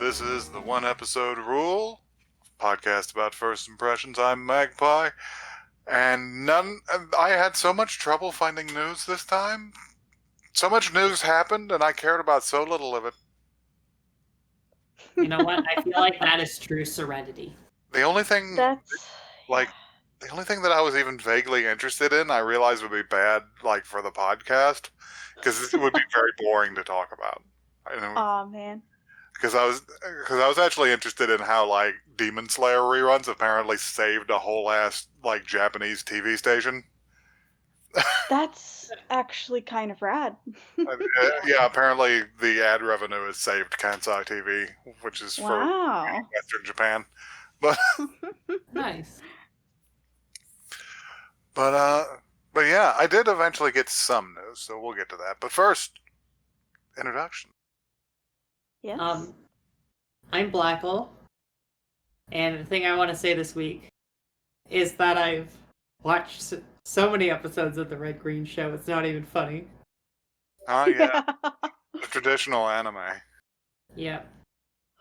This is the One Episode Rule podcast about first impressions. I'm Magpie, and I had so much trouble finding news this time. So much news happened, and I cared about so little of it. You know what? I feel like that is true serenity. The only thing, the only thing that I was even vaguely interested in, I realized would be bad, for the podcast, because it would be very boring to talk about. Aw, man. Because I was actually interested in how Demon Slayer reruns apparently saved a whole ass Japanese TV station. That's actually kind of rad. Yeah, apparently the ad revenue has saved Kansai TV, which is for Western Japan. But nice. But yeah, I did eventually get some news, so we'll get to that. But first, introduction. Yes. I'm Blackle, and the thing I want to say this week is that I've watched so many episodes of the Red Green Show, it's not even funny. Oh, yeah. The traditional anime. Yep.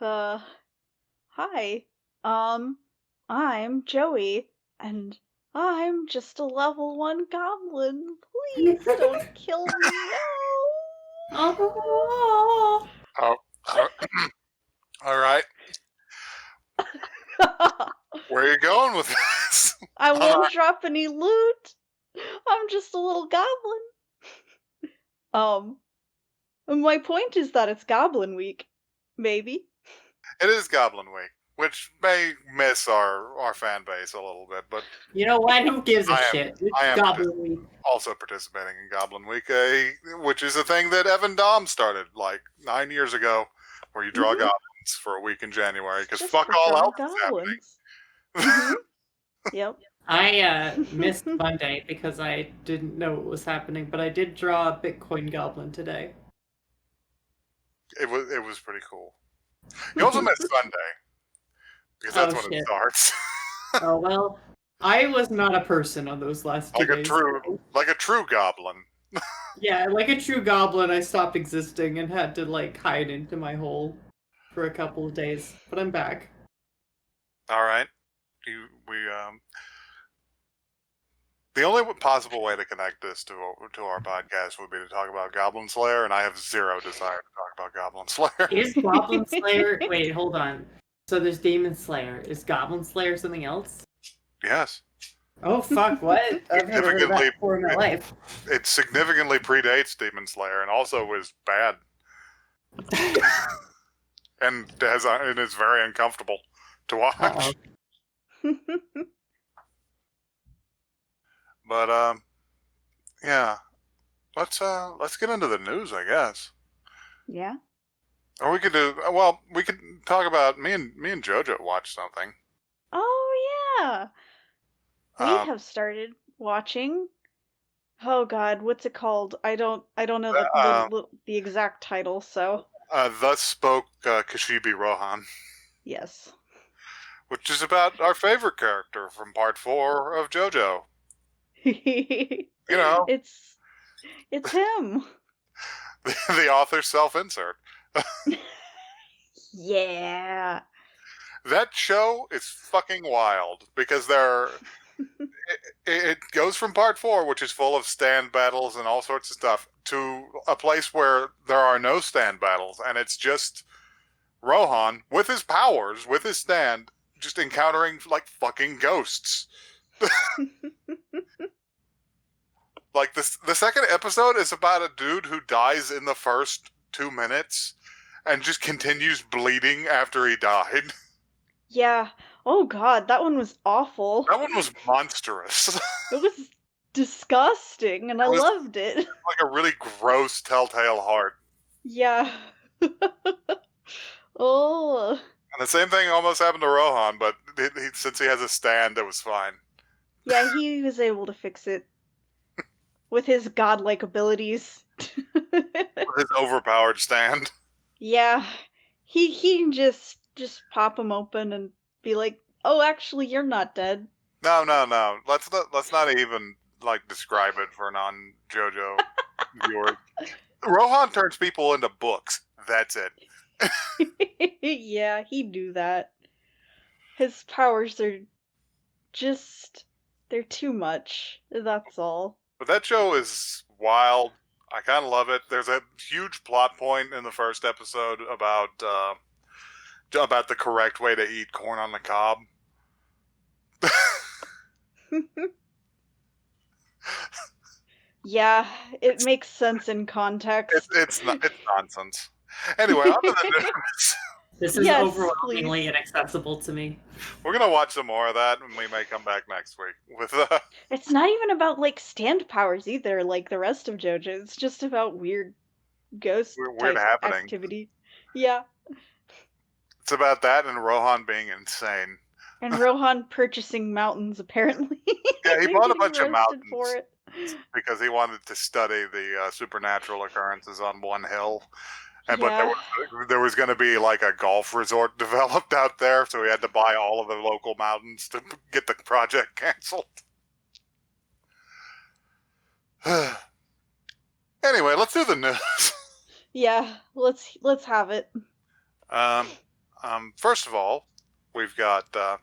Hi. I'm Joey, and I'm just a level 1 goblin. Please don't kill me, no! Oh. All right. Where are you going with this? I won't drop any loot. I'm just a little goblin. And my point is that it's Goblin Week. Maybe. It is Goblin Week, which may miss our fan base a little bit, but you know what? Who gives a shit? It's Goblin Week. Also participating in Goblin Week, which is a thing that Evan Dom started 9 years ago, where you draw goblins for a week in January, because fuck all else is happening. Yep. I missed Monday because I didn't know what was happening, but I did draw a Bitcoin goblin today. It was pretty cool. You also missed Sunday, because that's when it starts. Oh well, I was not a person on those last 2 days. Like a true goblin. Yeah, like a true goblin, I stopped existing and had to hide into my hole for a couple of days, but I'm back. All right. The only possible way to connect this to our podcast would be to talk about Goblin Slayer, and I have zero desire to talk about Goblin Slayer. Is Goblin Slayer... Wait, hold on. So there's Demon Slayer. Is Goblin Slayer something else? Yes. Oh, fuck, what? I've never heard of that before in my life. It significantly predates Demon Slayer, and also is bad. and it's very uncomfortable to watch. But yeah, let's get into the news, I guess. Yeah. Or we could talk about me and JoJo watched something. Oh yeah. We have started watching. Oh God, what's it called? I don't know the exact title. So. Thus spoke Kashibi Rohan. Yes. Which is about our favorite character from Part 4 of JoJo. You know, it's him. The author's self-insert. Yeah. That show is fucking wild because it goes from Part 4, which is full of stand battles and all sorts of stuff, to a place where there are no stand battles, and it's just Rohan with his powers, with his stand, just encountering fucking ghosts. The second episode is about a dude who dies in the first 2 minutes and just continues bleeding after he died. Yeah. Oh God, that one was awful. That one was monstrous. It was disgusting, and I loved it. Like a really gross Telltale Heart. Yeah. Oh. And the same thing almost happened to Rohan, but since he has a stand, it was fine. Yeah, he was able to fix it. With his godlike abilities. With his overpowered stand. Yeah. He can just pop him open and be like, "Oh, actually, you're not dead." No. Let's not even describe it for non-JoJo viewers. Rohan turns people into books. That's it. Yeah, he'd do that. His powers are just they're too much. That's all. But that show is wild. I kind of love it. There's a huge plot point in the first episode about the correct way to eat corn on the cob. Yeah, it makes sense in context. It's nonsense. Anyway, on to the news. This is Yes, overwhelmingly please. inaccessible to me. We're gonna watch some more of that, and we may come back next week with It's not even about like stand powers either, like the rest of JoJo. It's just about weird ghost weird type happening. activity. Yeah. It's about that and Rohan being insane. And Rohan purchasing mountains apparently. Yeah, he And bought a getting bunch of roasted mountains for it. because he wanted to study the supernatural occurrences on one hill. But Yeah. there was going to be like a golf resort developed out there, so he had to buy all of the local mountains to get the project canceled. Anyway, let's do the news. Yeah, let's have it. First of all, we've got a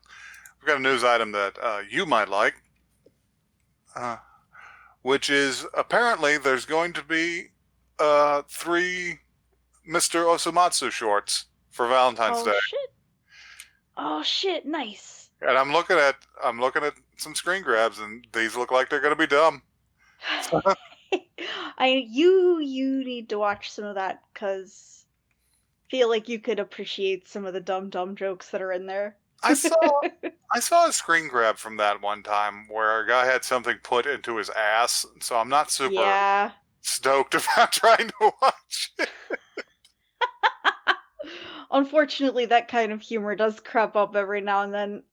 news item that you might like, which is apparently there's going to be 3 Mr. Osomatsu shorts for Valentine's Day. Shit. Oh shit, nice. And I'm looking at some screen grabs, and these look like they're going to be dumb. You need to watch some of that because feel like you could appreciate some of the dumb jokes that are in there. I saw a screen grab from that one time where a guy had something put into his ass, so I'm not super stoked about trying to watch it. Unfortunately, that kind of humor does crop up every now and then.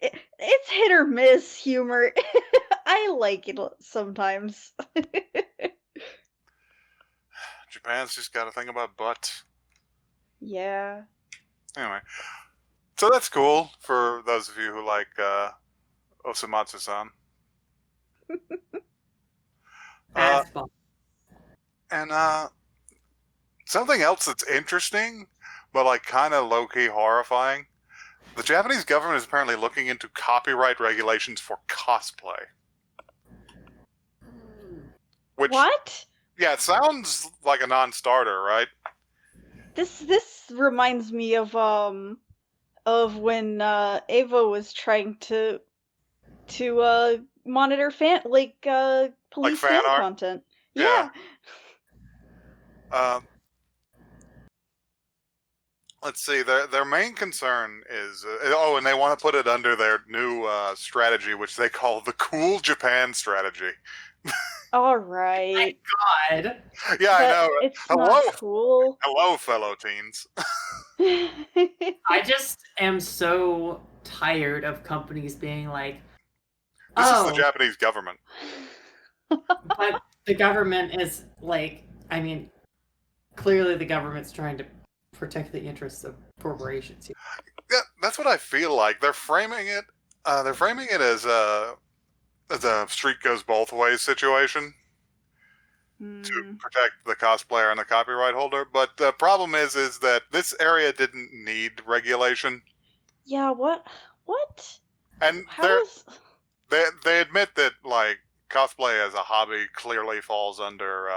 It's hit or miss humor. I like it sometimes. Japan's just got a thing about butts. Yeah. Anyway, so that's cool for those of you who like Osomatsu-San. That's fun. And something else that's interesting, but like kind of low-key horrifying. The Japanese government is apparently looking into copyright regulations for cosplay. Which, What? yeah, it sounds like a non-starter, right? This reminds me of when Ava was trying to monitor police fan art? content. Yeah. Let's see. Their main concern is and they want to put it under their new strategy, which they call the Cool Japan strategy. All right. God. Yeah, I know. It's Hello, not cool. hello, fellow teens. I just am so tired of companies being like, This is the Japanese government. but the government is like, I mean, clearly the government's trying to protect the interests of corporations here. Yeah, that's what I feel like. They're framing it as a street goes both ways situation to protect the cosplayer and the copyright holder. But the problem is that this area didn't need regulation. Yeah, what? And they admit that like cosplay as a hobby clearly falls under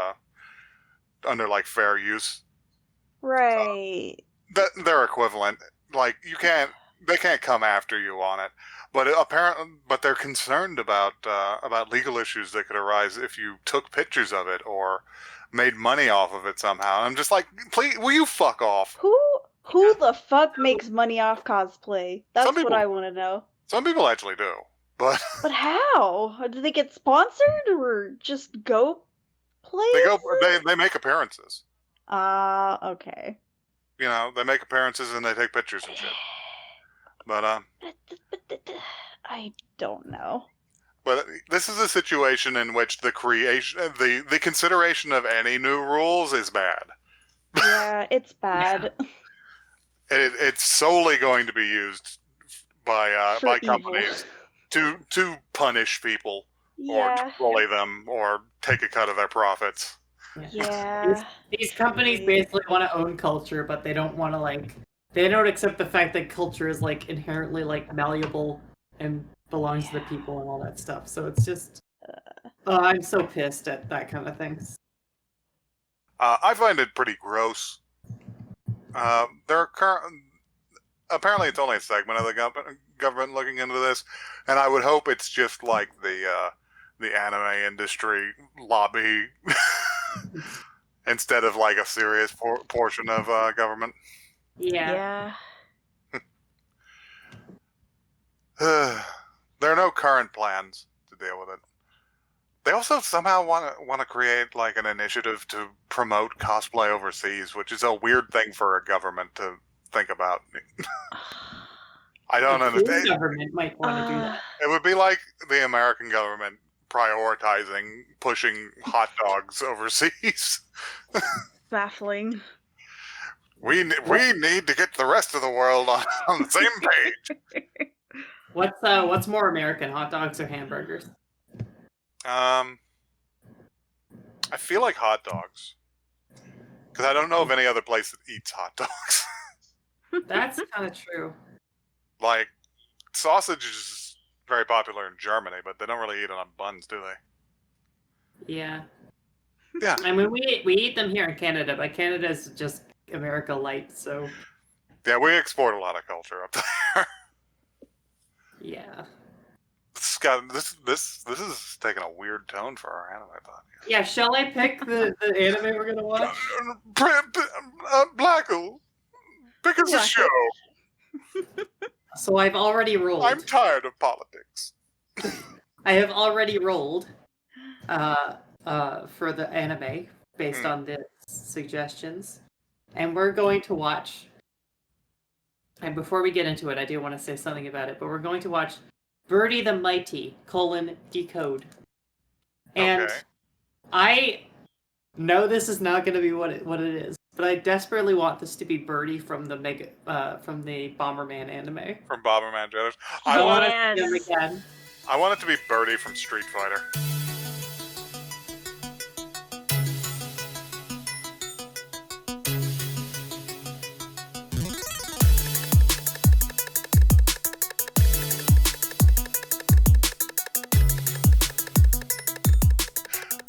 like fair use. Right. They're equivalent. Like they can't come after you on it. But but they're concerned about legal issues that could arise if you took pictures of it or made money off of it somehow. I'm just like, please, will you fuck off? Who the fuck makes money off cosplay? That's what I want to know. Some people actually do, but how? Do they get sponsored or just go places? They make appearances. Okay. You know, they make appearances and they take pictures and shit. But I don't know. But this is a situation in which the consideration of any new rules is bad. Yeah, it's bad. Yeah. It's solely going to be used by companies to punish people or to bully them or take a cut of their profits. Yeah. These companies Agreed. basically want to own culture, but they don't want to they don't accept the fact that culture is inherently malleable and belongs to the people and all that stuff. So it's just, I'm so pissed at that kind of things. I find it pretty gross. Apparently it's only a segment of the government looking into this, and I would hope it's just like the anime industry lobby instead of like a serious portion of government. Yeah. There are no current plans to deal with it. They also somehow want to create like an initiative to promote cosplay overseas, which is a weird thing for a government to think about. I don't understand. The government might want to do that. It would be like the American government prioritizing pushing hot dogs overseas. Baffling. We need to get the rest of the world on the same page. What's more American, hot dogs or hamburgers? I feel like hot dogs, because I don't know of any other place that eats hot dogs. That's kind of true. Like, sausage is very popular in Germany, but they don't really eat it on buns, do they? Yeah. Yeah. I mean, we eat them here in Canada, but Canada's just America light, so. Yeah, we export a lot of culture up there. Yeah. This is taking a weird tone for our anime podcast. Yeah, shall I pick the anime we're gonna watch? Blackle, pick us a show. So I've already rolled. I'm tired of politics. I have already rolled for the anime based on the suggestions. And we're going to watch, and before we get into it, I do want to say something about it, but we're going to watch Birdy the Mighty, Decode. And Okay. I know this is not going to be what it is, but I desperately want this to be Birdy from the Bomberman anime. From Bomberman Jetters. I want to see him again. I want it to be Birdy from Street Fighter.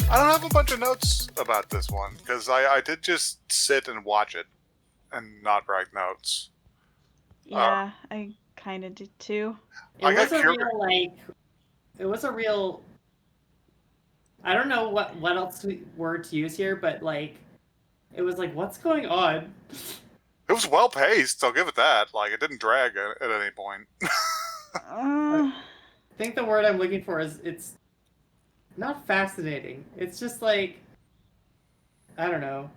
I don't have a bunch of notes about this one, because I did just sit and watch it and not write notes. Yeah, I kind of did too. It was a real, I don't know what else word to use here, but it was what's going on? It was well paced, I'll give it that. Like, it didn't drag at any point. I think the word I'm looking for is, it's not fascinating. It's just I don't know.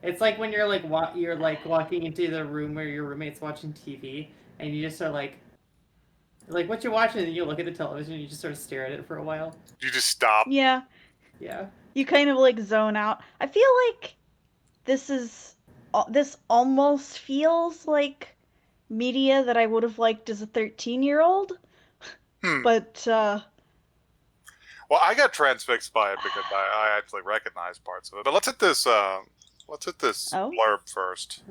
It's like when you're walking into the room where your roommate's watching TV, and you just are like what you watching, and you look at the television and you just sort of stare at it for a while. You just stop. Yeah. Yeah. You kind of zone out. I feel like this almost feels like media that I would have liked as a 13-year-old. But well, I got transfixed by it because I actually recognized parts of it. But let's hit this blurb first.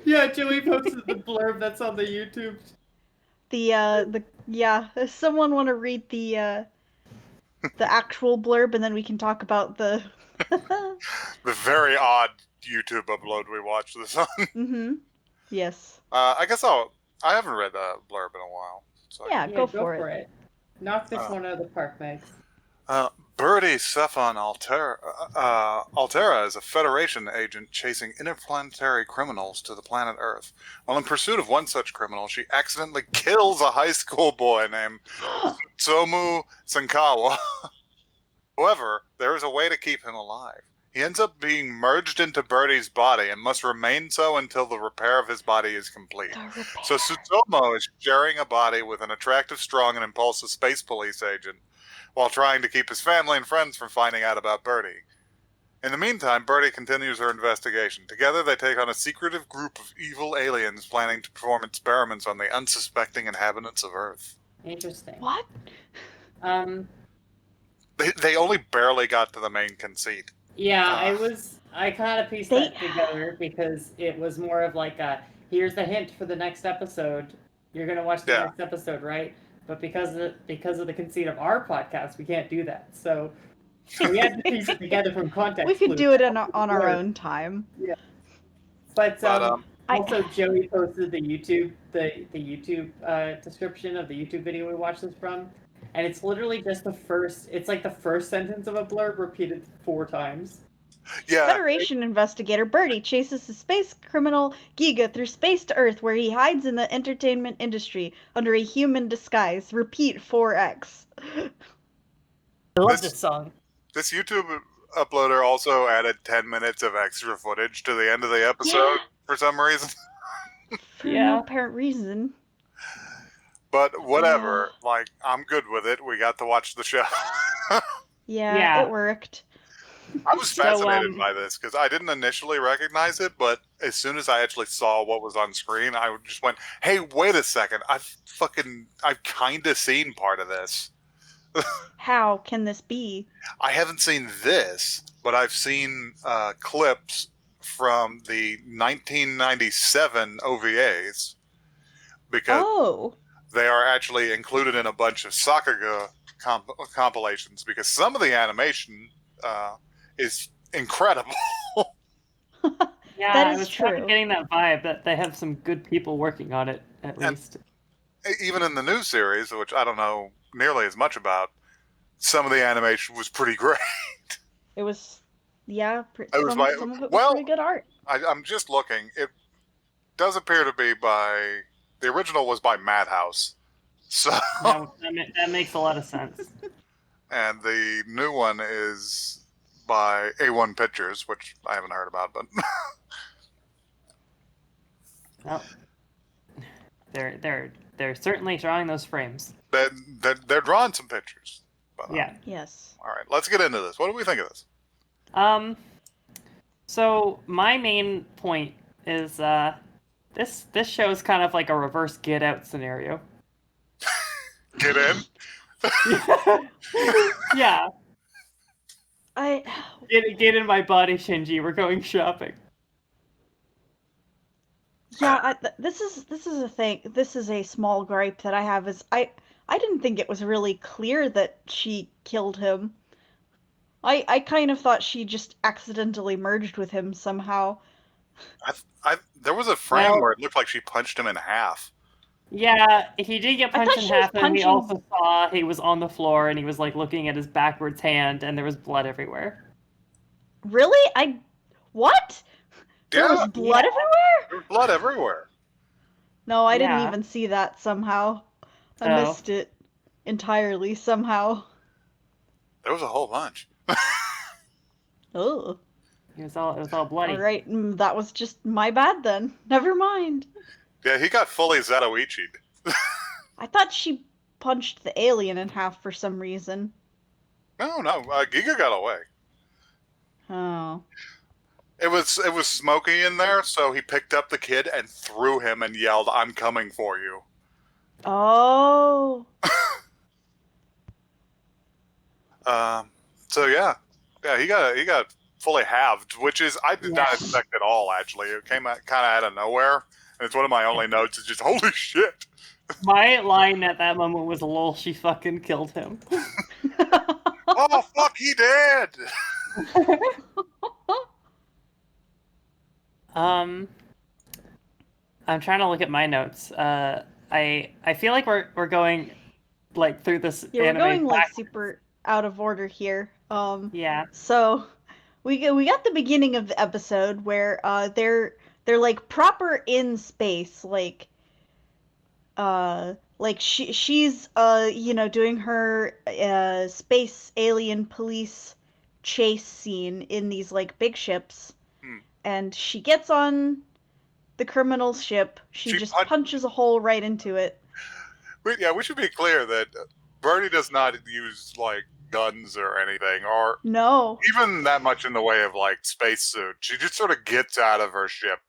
Yeah, Joey posted the blurb that's on the YouTube. Does someone want to read the actual blurb, and then we can talk about the the very odd YouTube upload we watched this on. Mm-hmm. Yes. I guess I haven't read the blurb in a while. So go for it. Knock this one out of the park, Max. Birdy Stefan Altera is a Federation agent chasing interplanetary criminals to the planet Earth. While in pursuit of one such criminal, she accidentally kills a high school boy named Tsumu Sankawa. However, there is a way to keep him alive. He ends up being merged into Birdy's body and must remain so until the repair of his body is complete. So Tsutomu is sharing a body with an attractive, strong, and impulsive space police agent while trying to keep his family and friends from finding out about Birdy. In the meantime, Birdy continues her investigation. Together, they take on a secretive group of evil aliens planning to perform experiments on the unsuspecting inhabitants of Earth. Interesting. What? They only barely got to the main conceit. Yeah, I kind of pieced They- that together because it was more of like here's the hint for the next episode. You're gonna watch the Yeah. next episode, right? But because of the conceit of our podcast, we can't do that. So we had to piece it together from context. We could clues. do it on our own time. But But also Joey posted the YouTube description of the YouTube video we watched this from, and it's literally just the first. It's like the first sentence of a blurb repeated 4 times. yeah, Federation investigator Birdy chases the space criminal Giga through space to Earth, where he hides in the entertainment industry under a human disguise. Repeat 4x. I love this song. this YouTube uploader also added 10 minutes of extra footage to the end of the episode for some reason. For Yeah. no apparent reason. But whatever, like, I'm good with it. We got to watch the show. Yeah, it worked. I was So, fascinated by this because I didn't initially recognize it, but as soon as I actually saw what was on screen, I just went, "Hey, wait a second! I've kind of seen part of this. How can this be? I haven't seen this, but I've seen clips from the 1997 OVAs because they are actually included in a bunch of Sakuga compilations because some of the animation is incredible. Yeah, That I is was kind true. of getting that vibe that they have some good people working on it, at least. Even in the new series, which I don't know nearly as much about, some of the animation was pretty great. It was, yeah, was some of it was pretty good art. I'm just looking. It does appear to be by... The original was by Madhouse. So, That makes a lot of sense. and the new one is by A1 Pictures, which I haven't heard about, but Well, they're certainly drawing those frames. they're drawing some pictures. But, Yeah. Yes. All right, let's get into this. What do we think of this? So my main point is this show is kind of like a reverse Get Out scenario. Get in? Yeah. I Get in my body, Shinji. We're going shopping. Yeah, this is a thing. This is a small gripe that I have. Is I didn't think it was really clear that she killed him. I kind of thought she just accidentally merged with him somehow. There was a frame where it looked like she punched him in half. Yeah, he did get punched in half, and we punching- also saw he was on the floor and he was like looking at his backwards hand, and there was blood everywhere. Really? What? There was blood everywhere? There was blood everywhere. No, I didn't Yeah. even see that somehow. I Oh. missed it entirely somehow. There was a whole bunch. Oh. It was all bloody. All right, that was just my bad then. Never mind. Yeah, he got fully Zatoichi'd. I thought she punched the alien in half for some reason. No, Giga got away. Oh. It was smoky in there, so he picked up the kid and threw him and yelled, "I'm coming for you." Oh. So yeah, he got fully halved, which is I did not expect at all. Actually, it came out kind of out of nowhere, and it's one of my only notes. Is just holy shit. My line at that moment was, "Lol, she fucking killed him." Oh fuck, he did. I'm trying to look at my notes. I feel like we're going like through this. Yeah, we're anime going like backwards. super out of order here. Yeah. So we got the beginning of the episode where they're like proper in space, like she's doing her space alien police chase scene in these like big ships, and she gets on the criminal's ship. She just punches a hole right into it. We should be clear that Birdy does not use like guns or anything, or No. even that much in the way of like spacesuit. She just sort of gets out of her ship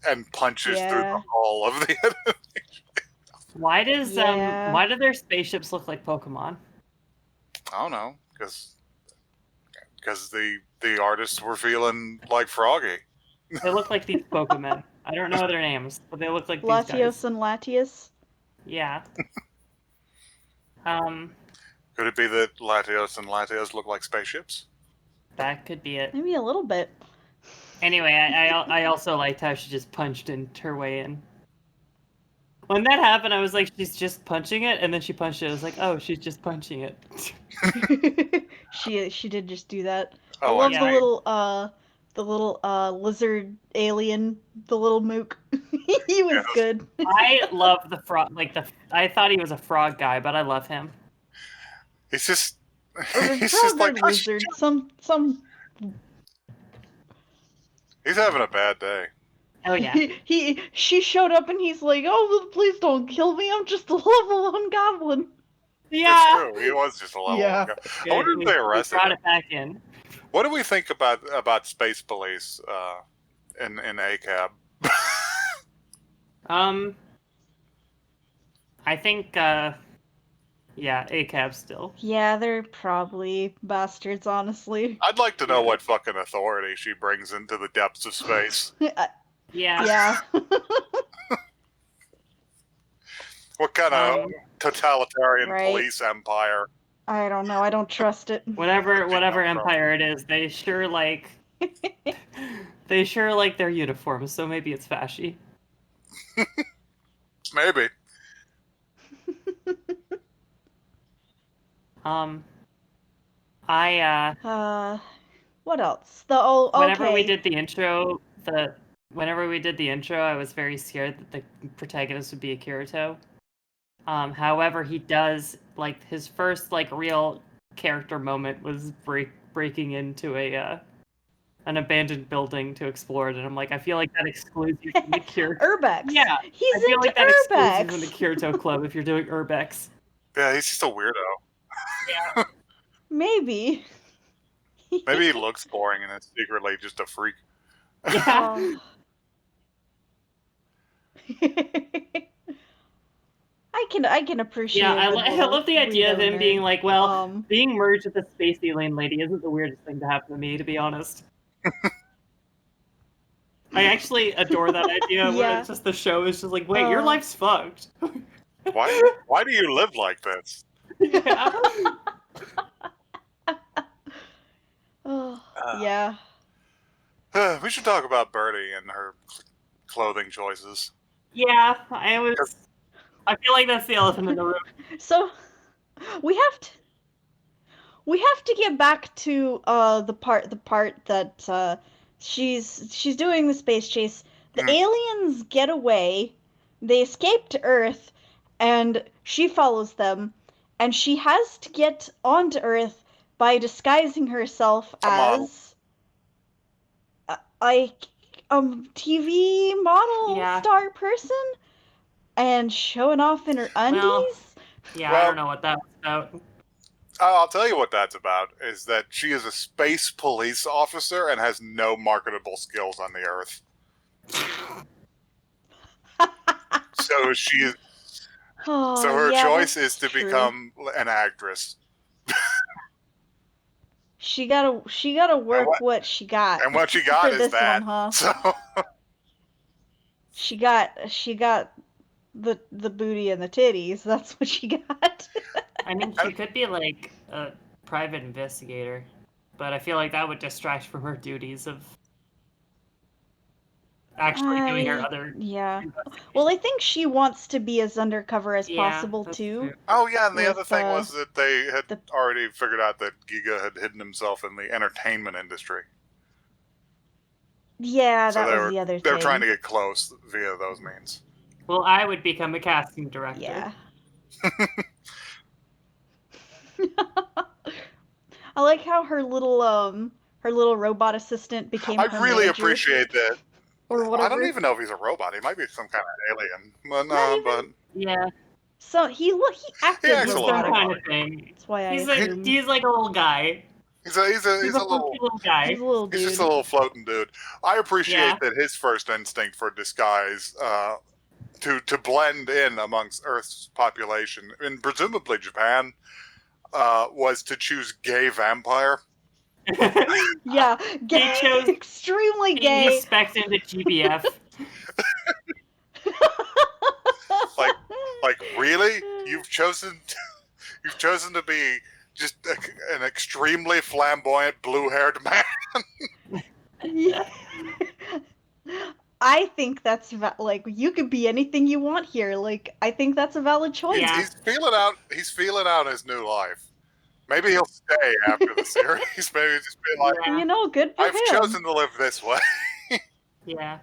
and punches through the Yeah. hull of the enemy. Why does Yeah. why do their spaceships look like Pokemon? I don't know, because the artists were feeling like Froggy. They look like these Pokemon. I don't know their names, but they look like these Latios guys. and Latius. Yeah. Could it be that Latios and Latios look like spaceships? That could be it. Maybe a little bit. Anyway, I also liked how she just punched her way in. When that happened, I was like, she's just punching it, and then she punched it. I was like, oh, she's just punching it. She did just do that. Oh, I love yeah. the little lizard alien, the little mook. He was Yes. good. I love the frog. I thought he was a frog guy, but I love him. He's just Or he's frog just or like lizard. Some he's having a bad day. Oh yeah. she showed up and he's like, "Oh, please don't kill me. I'm just a level 1 goblin." Yeah. It's true. He was just a level Yeah. one guy. I wonder if they arrested brought him. it back in. What do we think about space police in ACAB? I think yeah, ACAB still. Yeah, they're probably bastards, honestly. I'd like to know Yeah. what fucking authority she brings into the depths of space. Yeah. Yeah. What kind of totalitarian Right. police empire? I don't know. I don't trust it. Whatever come from? empire it is, they sure like their uniforms, so maybe it's fashy. Maybe. What else? Okay. Whenever we did the intro, I was very scared that the protagonist would be a Kirito. However, he does like his first like real character moment was breaking into an abandoned building to explore it, and I'm like, I feel like that excludes you from the Kirito. Urbex. Yeah, He's I feel into like that excludes you from the Urbex. Kirito club if you're doing Urbex. Yeah, he's just a weirdo. Yeah. Maybe. Maybe he looks boring and is secretly just a freak. Yeah. I can appreciate. Yeah, a I little love the idea of weirdo him being nerd. like, well, being merged with a space alien lady isn't the weirdest thing to happen to me, to be honest. I actually adore that idea where Yeah. it's just the show is just like, wait, your life's fucked. Why do you live like this? Yeah. Yeah. We should talk about Birdy and her clothing choices. Yeah, I feel like that's the elephant in the room. So we have to get back to the part that she's doing the space chase. The aliens get away. They escape to Earth, and she follows them, and she has to get onto Earth by disguising herself as a TV model star person and showing off in her undies. Well, yeah, I don't know what that was about. I'll tell you what that's about, is that she is a space police officer and has no marketable skills on the Earth. So her choice is to become an actress. She gotta work what she got. And what she got is that. One, huh? So she got the booty and the titties. That's what she got. I mean, she could be like a private investigator, but I feel like that would distract from her duties of actually doing her other. Yeah. Well, I think she wants to be as undercover as possible too. True. Oh yeah, and the other thing was that they had already figured out that Giga had hidden himself in the entertainment industry. Yeah, that was the other thing. They're trying to get close via those means. Well, I would become a casting director. Yeah. I like how her little robot assistant became her really manager. appreciate that. Or whatever. I don't even know if he's a robot. He might be some kind of alien. But Yeah. So he acted acts a little Some kind robotic. of thing. That's why I He's assumed. like a little guy. He's a He's a little. little guy. He's a little He's dude. just a little floating dude. I appreciate Yeah. that his first instinct for disguise, to blend in amongst Earth's population, and presumably Japan, was to choose gay vampire. Yeah, He chose. extremely He gay. specced into GBF. Like really? You've chosen to be just an extremely flamboyant blue-haired man. Yeah. I think that's like you could be anything you want here. Like I think that's a valid choice. Yeah. He's feeling out his new life. Maybe he'll stay after the series. Maybe just be like, Yeah. You know, good for I've him. chosen to live this way. Yeah.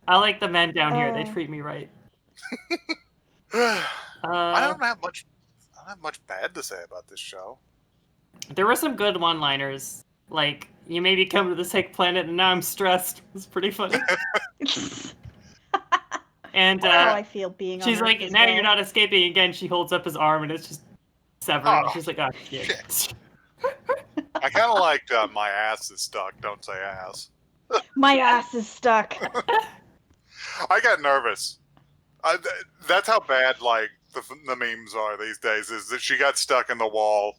I like the men down here. They Oh. treat me right. I don't have much bad to say about this show. There were some good one-liners. Like, you made me come to this hick planet and now I'm stressed. It's pretty funny. And That's how I feel being on she's Earth like, as now well. you're not escaping again. She holds up his arm and it's just severed. Oh, She's like, oh, shit. I kind of liked my ass is stuck. Don't say ass. My ass is stuck. I got nervous. That's how bad like the memes are these days. Is that she got stuck in the wall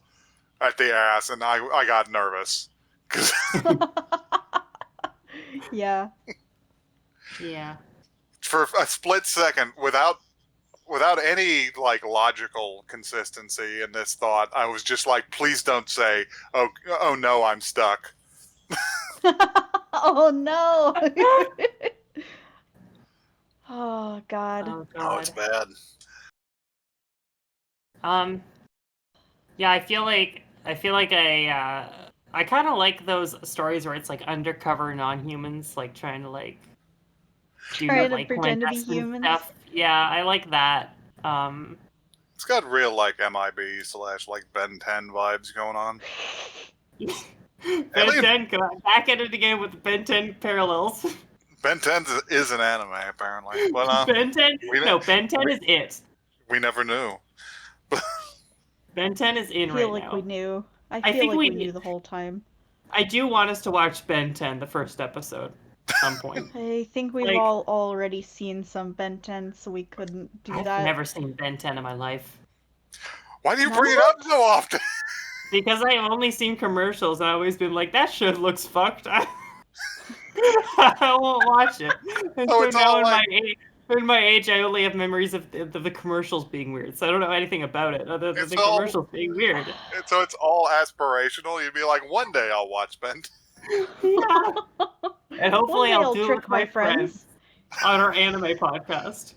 at the ass, and I got nervous. Yeah. Yeah. For a split second, without any like logical consistency in this thought, I was just like, please don't say, oh no, I'm stuck. Oh no. Oh god. Oh, Oh, God. it's bad. Yeah, I feel like I kind of like those stories where it's like undercover non-humans like trying to like do Trying to like pretend to be clandestine humans. stuff. Yeah, I like that. It's got real like MIB / like Ben 10 vibes going on. Ben 10 back at it again with Ben 10 parallels. Ben 10 is an anime apparently, but Ben 10? No, Ben 10 is it. we never knew. Ben 10 is in I feel right like now. we knew. I I feel think like we we knew the whole time. I do want us to watch Ben 10, the first episode, at some point. I think we've Like- all already seen some Ben 10, so we couldn't do I've that. never seen Ben 10 in my life. Why do you None bring of it up so often? Because I've only seen commercials and I've always been like, that shit looks fucked. I won't watch it. And Oh, so it's now all like- in my age, I only have memories of the commercials being weird. So I don't know anything about it other than It's the all- commercials being weird. So it's all aspirational. You'd be like, one day I'll watch Ben. Yeah. And hopefully One day I'll do it trick with my friends on our anime podcast.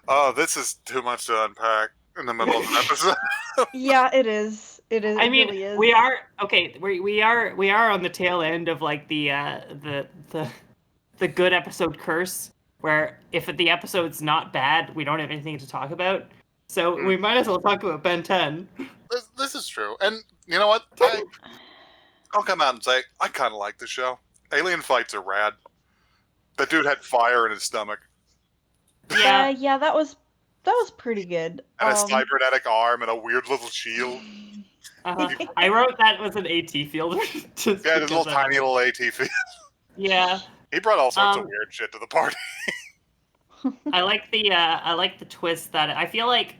Oh, this is too much to unpack in the middle of an episode. Yeah, it is. It is. I It mean, really is. we are okay. We are on the tail end of like the good episode curse, where if the episode's not bad, we don't have anything to talk about. So we might as well talk about Ben 10. This is true. And you know what? I'll come out and say, I kind of like the show. Alien fights are rad. That dude had fire in his stomach. Yeah, Yeah, that was pretty good. And a cybernetic arm and a weird little shield. I wrote that was an AT field. Just Yeah, his because little tiny little ATV. Yeah, He brought all sorts of weird shit to the party. I like the twist that I feel like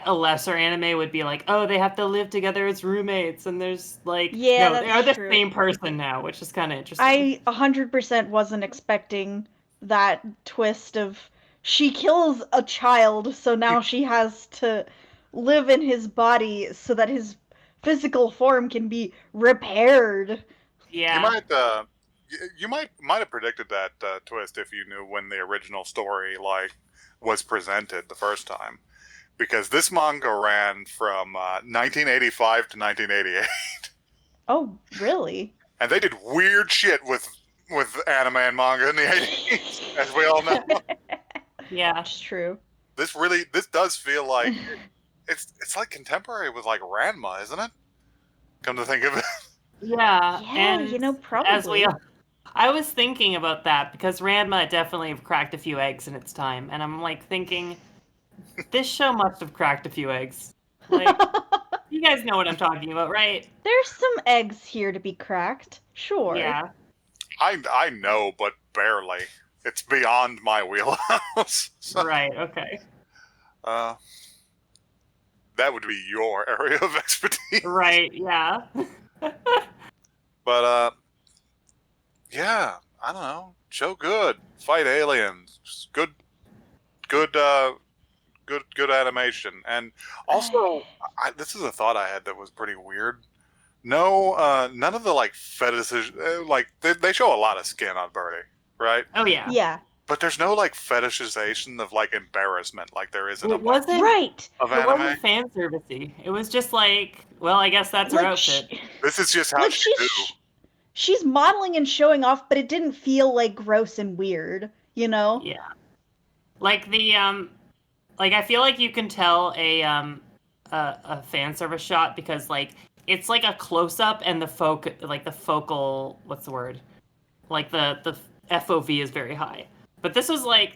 a lesser anime would be like, oh, they have to live together as roommates, and there's like, Yeah, no, they that's are the true. same person now, which is kind of interesting. I 100% wasn't expecting that twist of she kills a child, so now she has to live in his body so that his physical form can be repaired. Yeah, You might have predicted that twist if you knew when the original story like was presented the first time, because this manga ran from 1985 to 1988, Oh, really? and they did weird shit with anime and manga in the 80s, as we all know. yeah. That's true. This does feel like it's like contemporary with like Ranma, isn't it? Come to think of it. Yeah, Yeah, and probably. I was thinking about that because Ranma definitely have cracked a few eggs in its time, and I'm like thinking, this show must have cracked a few eggs. Like, you guys know what I'm talking about, right? There's some eggs here to be cracked. Sure. Yeah. I know, but barely. It's beyond my wheelhouse. So, Right. Okay. that would be your area of expertise. Right. Yeah. But yeah, I don't know. Show good. Fight aliens. Just good animation. And also, this is a thought I had that was pretty weird. No, none of the like fetishes. Like they show a lot of skin on Birdy, right? Oh yeah. Yeah. But there's no like fetishization of like embarrassment like there is in a It bunch wasn't. Right. of It anime. wasn't fan servicey. It was just like, well, I guess that's her Like, outfit. This is just how like she do. she's modeling and showing off, but it didn't feel like gross and weird, you know? Yeah. Like the like I feel like you can tell a fan service shot because like it's like a close up and the focal what's the word? Like the FOV is very high. But this was like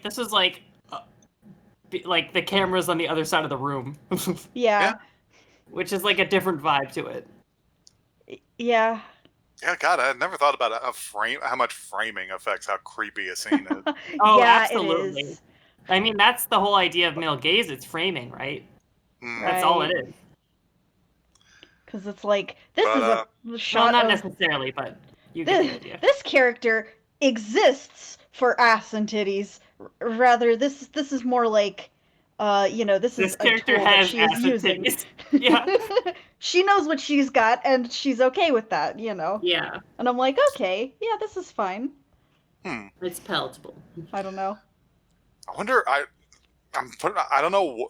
like the camera's on the other side of the room, Yeah. which is like a different vibe to it. Yeah. Yeah, God, I never thought about how much framing affects how creepy a scene is. Oh, yeah, absolutely. it is. I mean, that's the whole idea of male gaze. It's framing, right? Hmm. That's all it is. Because it's like, this But, is a Well, shot not of necessarily, but you get the idea. this character exists for ass and titties. Rather, this is more like, this This is a character tool that has she is ass and using. titties. Yeah. She knows what she's got, and she's okay with that, you know? Yeah. And I'm like, okay, yeah, this is fine. It's palatable. I don't know. I wonder. I don't know.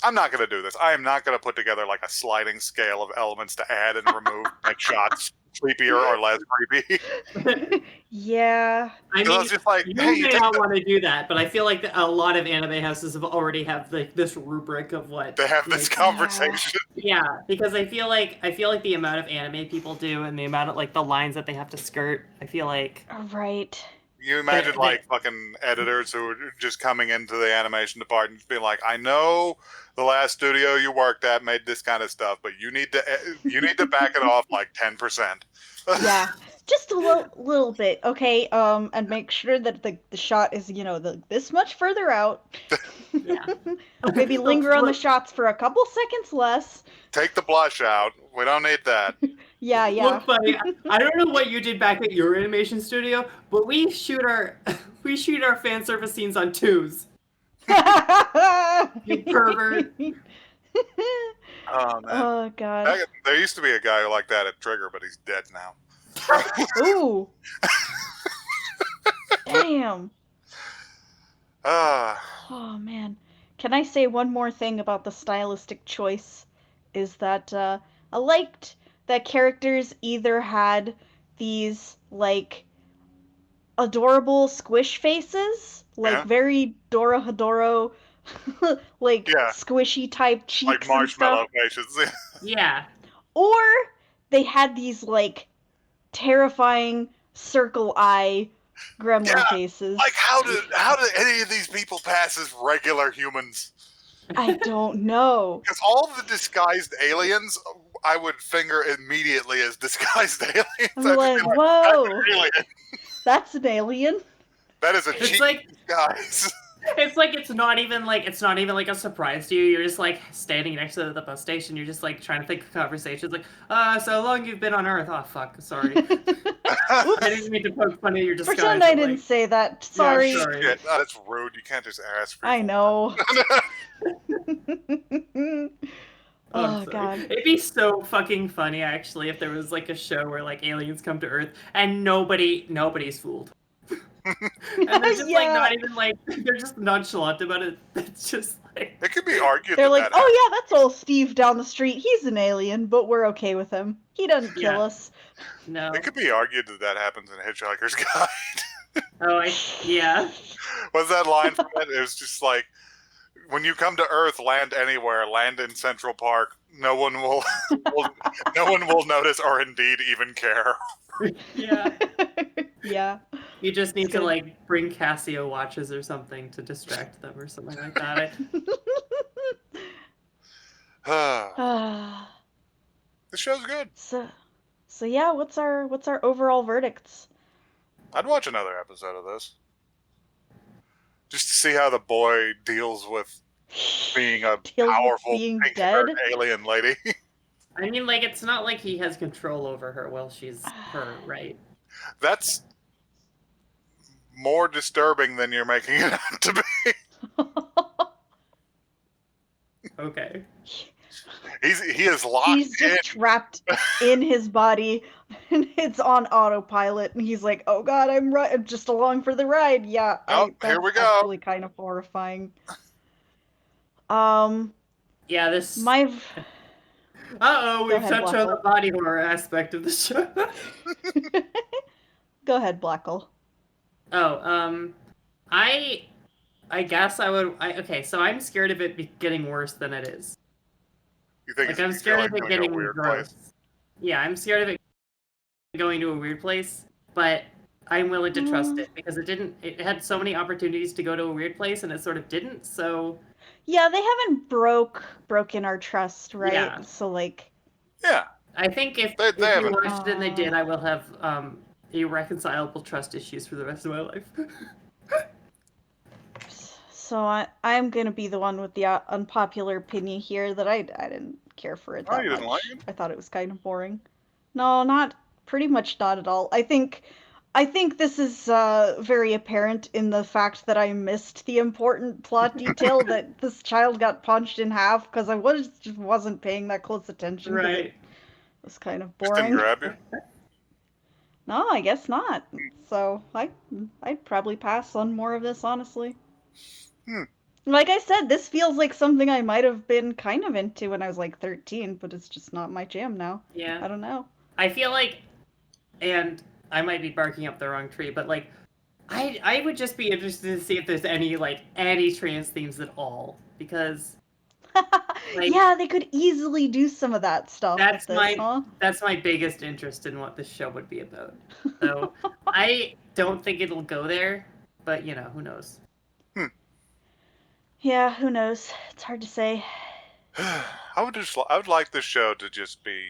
I'm not gonna do this. I am not gonna put together like a sliding scale of elements to add and remove like shots creepier or less creepy. Yeah. I So mean, it's just like, you hey, you may take not want to do that, but I feel like a lot of anime houses have already have like this rubric of what they have this like, conversation. Yeah, because I feel like the amount of anime people do and the amount of like the lines that they have to skirt. I feel like Right. You imagine They- like fucking editors who are just coming into the animation department being like, I know the last studio you worked at made this kind of stuff, but you need to back it off like 10%. Yeah. Just a little bit, okay? And make sure that the shot is, this much further out. Yeah. Maybe linger on the shots for a couple seconds less. Take the blush out. We don't need that. Yeah. Look, buddy, I don't know what you did back at your animation studio, but we shoot our fan service scenes on 2s. You pervert. Oh man. Oh god. There used to be a guy like that at Trigger, but he's dead now. Ooh. Damn. Oh man. Can I say one more thing about the stylistic choice? Is that I liked that characters either had these like adorable squish faces, like Yeah. very Dora Hedoro, like Yeah. squishy type cheeks Like and marshmallow stuff, faces. Yeah. or they had these like terrifying circle eye gremlin Yeah, faces. Like how do any of these people pass as regular humans? I don't know. Because all the disguised aliens, I would finger immediately as disguised aliens. I'm I'd like, be whoa, that's an alien. that's an alien. That is a It's cheap like disguise. it's like it's not even like a surprise to you. You're just like standing next to the bus station. You're just like trying to think of conversations. Like, so long you've been on Earth. Oh fuck, sorry. I didn't mean to poke fun at your disguise. Pretend I but, didn't like, say that. Sorry. Yeah, sorry. Shit, that's rude. You can't just ask for I know. Oh, I'm Oh sorry. god. It'd be so fucking funny actually if there was like a show where like aliens come to Earth and nobody's fooled. And they're just like Yeah. not even like they're just nonchalant about it. It's just like It could be argued They're that like, that oh yeah, that's old Steve down the street. He's an alien, but we're okay with him. He doesn't kill Yeah. us. no. It could be argued that that happens in Hitchhiker's Guide. Oh, yeah. What's that line from it? It was just like, when you come to Earth, land anywhere, land in Central Park. No one will, no one will notice or indeed even care. Yeah. Yeah. You just need to good. like bring Casio watches or something to distract them or something like that. Ah. The show's good. So yeah, what's our overall verdicts? I'd watch another episode of this. Just to see how the boy deals with being a Deals with powerful being pink-haired dead. alien lady. I mean, like, it's not like he has control over her while she's her, right? That's more disturbing than you're making it out to be. Okay. He is locked He's just in. trapped in his body, and it's on autopilot. And he's like, "Oh God, I'm just along for the ride." Yeah, Oh, here that's we go. actually kind of horrifying. Yeah, this. My. Uh-oh, Go we've ahead, touched on the Blackle. body horror aspect of the show. Go ahead, Blackle. Oh, I guess I would. Okay, so I'm scared of it getting worse than it is. You think Like, you I'm feel scared like of it going to a getting weird gross. place? Yeah, I'm scared of it going to a weird place, but I'm willing to trust it because it had so many opportunities to go to a weird place and it sort of didn't, so. Yeah, they haven't broken our trust, right? Yeah. So like. Yeah. I think if They you haven't. watched it and they did, I will have irreconcilable trust issues for the rest of my life. So I'm gonna be the one with the unpopular opinion here that I didn't care for it Oh, that you much. didn't like it? I thought it was kind of boring. No, pretty much not at all. I think this is very apparent in the fact that I missed the important plot detail that this child got punched in half because I just wasn't paying that close attention because it was kind of Just didn't boring. grab you? No, I guess not. So I'd probably pass on more of this, honestly. Like I said, this feels like something I might have been kind of into when I was like 13, but it's just not my jam now. Yeah. I don't know. I feel like, and I might be barking up the wrong tree, but like, I would just be interested to see if there's any trans themes at all, because like, yeah, they could easily do some of that stuff. That's with this, huh? that's my biggest interest in what this show would be about. So I don't think it'll go there, but who knows? Yeah, who knows? It's hard to say. I would like this show to just be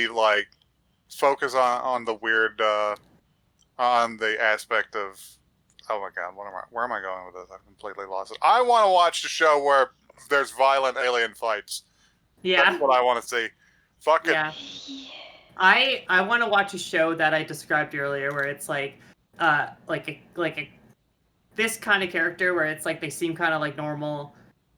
like focus on the weird on the aspect of, oh my god, where am I going with this? I've completely lost it. I want to watch the show where there's violent alien fights. Yeah. That's what I want to see. Fuck it. Yeah. I want to watch a show that I described earlier where it's like this kind of character where it's like they seem kind of like normal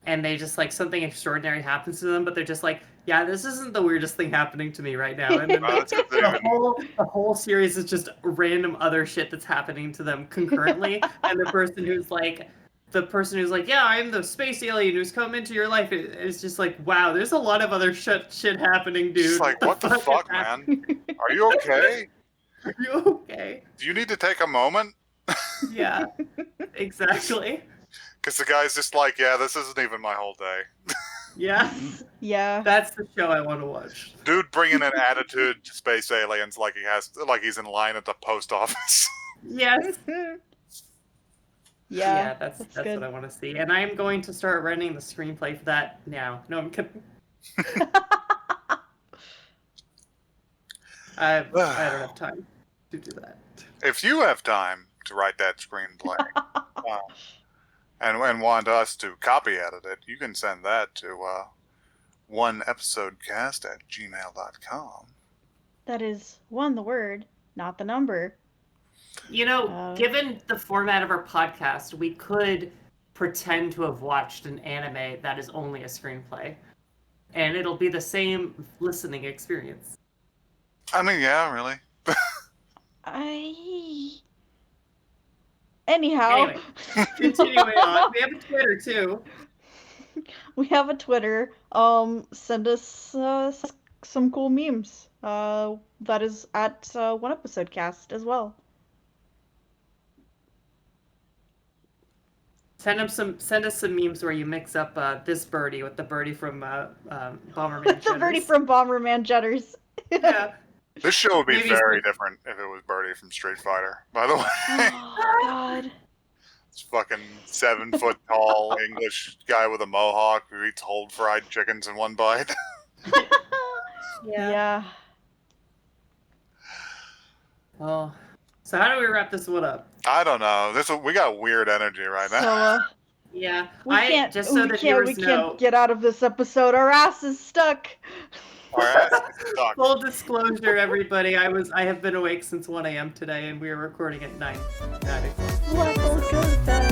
and they just like something extraordinary happens to them, but they're just like, yeah, this isn't the weirdest thing happening to me right now. And then the whole series is just random other shit that's happening to them concurrently. And the person who's like, yeah, I'm the space alien who's come into your life. It's just like, wow, there's a lot of other shit happening, dude. It's like, what the fuck, man? Are you okay? Are you okay? Do you need to take a moment? Yeah, exactly. Because the guy's just like, yeah, this isn't even my whole day. Yeah. Yeah. That's the show I want to watch. Dude bringing an attitude to space aliens like he's in line at the post office. Yes. Yeah, that's good. what I want to see. And I am going to start writing the screenplay for that now. No, I'm kidding. I don't have time to do that. If you have time to write that screenplay and want us to copy edit it, you can send that to oneepisodecast@gmail.com. That is one the word, not the number. Given the format of our podcast, we could pretend to have watched an anime that is only a screenplay. And it'll be the same listening experience. I mean, yeah, really. Anyhow. Anyway, continuing on. We have a Twitter, too. We have a Twitter. Send us some cool memes. That is at OneEpisodeCast as well. Send us some memes where you mix up this Birdy with the Birdie from Bomberman Jetters. The Birdie from Bomberman Jetters. Yeah. This show would be Maybe very some- different if it was Birdy from Street Fighter, by the way. Oh God. This fucking 7 foot tall English guy with a mohawk who eats whole fried chickens in one bite. Yeah. Oh. So how do we wrap this one up? I don't know. We got weird energy right So now. Yeah. we can't. Just so we the can't. viewers We know. can't get out of this episode. Our ass is stuck. Our ass is stuck. Full disclosure, everybody, I have been awake since 1 a.m. today, and we are recording at 9 o'clock. Level go fast.